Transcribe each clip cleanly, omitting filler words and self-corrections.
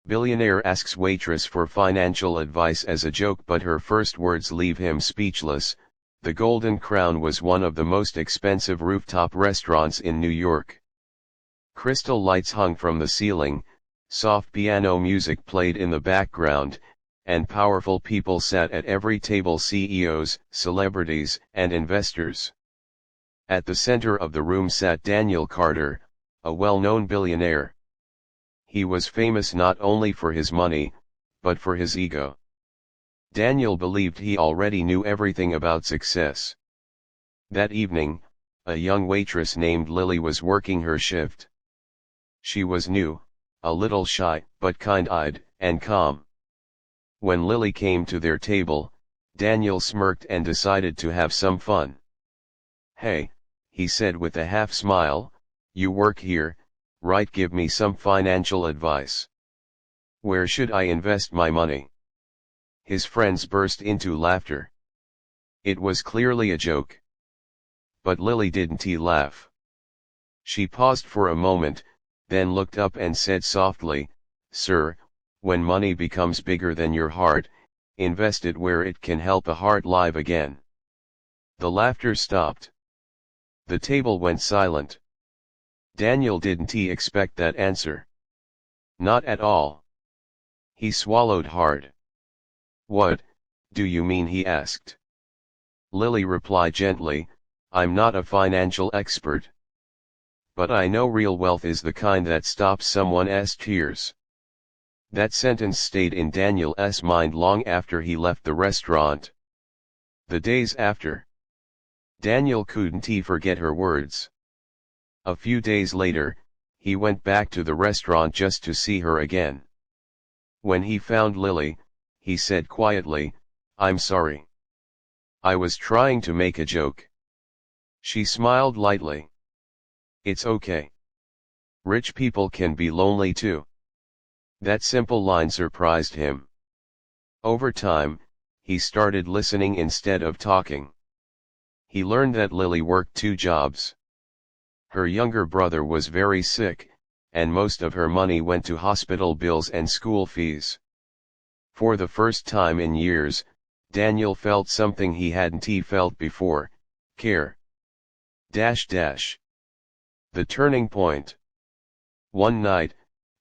Billionaire asks waitress for financial advice as a joke, but her first words leave him speechless. The Golden Crown was one of the most expensive rooftop restaurants in New York. Crystal lights hung from the ceiling, soft piano music played in the background, and powerful people sat at every table: CEOs, celebrities, and investors. At the center of the room sat Daniel Carter, a well-known billionaire. He was famous not only for his money, but for his ego. Daniel believed he already knew everything about success. That evening, a young waitress named Lily was working her shift. She was new, a little shy, but kind-eyed and calm. When Lily came to their table, Daniel smirked and decided to have some fun. "Hey," he said with a half smile, "you work here, right? Give me some financial advice. Where should I invest my money?" His friends burst into laughter. It was clearly a joke. But Lily didn't laugh. She paused for a moment, then looked up and said softly, "Sir, when money becomes bigger than your heart, invest it where it can help a heart live again." The laughter stopped. The table went silent. Daniel didn't expect that answer. Not at all. He swallowed hard. "What do you mean?" he asked. Lily replied gently, "I'm not a financial expert. But I know real wealth is the kind that stops someone's tears." That sentence stayed in Daniel's mind long after he left the restaurant. The days after, Daniel couldn't forget her words. A few days later, he went back to the restaurant just to see her again. When he found Lily, he said quietly, "I'm sorry. I was trying to make a joke." She smiled lightly. "It's okay. Rich people can be lonely too." That simple line surprised him. Over time, he started listening instead of talking. He learned that Lily worked 2 jobs. Her younger brother was very sick, and most of her money went to hospital bills and school fees. For the first time in years, Daniel felt something he hadn't felt before: care. The turning point. One night,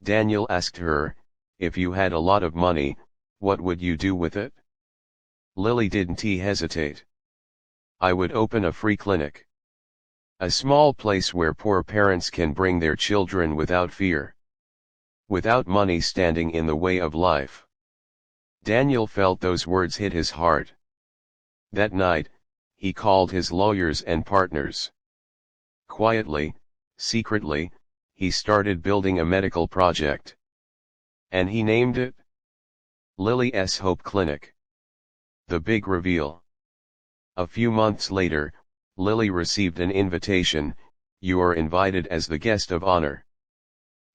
Daniel asked her, "If you had a lot of money, what would you do with it?" Lily didn't hesitate. "I would open a free clinic. A small place where poor parents can bring their children without fear. Without money standing in the way of life." Daniel felt those words hit his heart. That night, he called his lawyers and partners. Quietly, secretly, he started building a medical project. And he named it Lily's Hope Clinic. The big reveal. A few months later, Lily received an invitation: "You are invited as the guest of honor."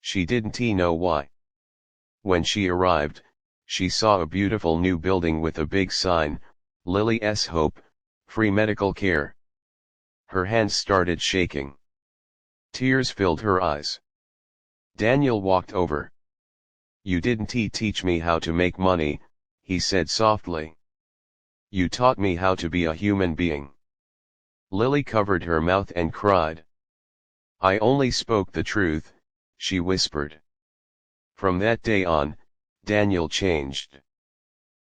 She didn't know why. When she arrived, she saw a beautiful new building with a big sign, "Lily's Hope, free medical care." Her hands started shaking. Tears filled her eyes. Daniel walked over. "You didn't teach me how to make money," he said softly. "You taught me how to be a human being." Lily covered her mouth and cried. "I only spoke the truth," she whispered. From that day on, Daniel changed.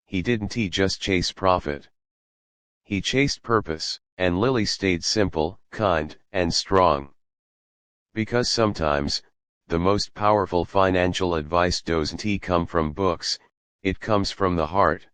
He didn't just chase profit. He chased purpose, and Lily stayed simple, kind, and strong. Because sometimes, the most powerful financial advice doesn't come from books, it comes from the heart.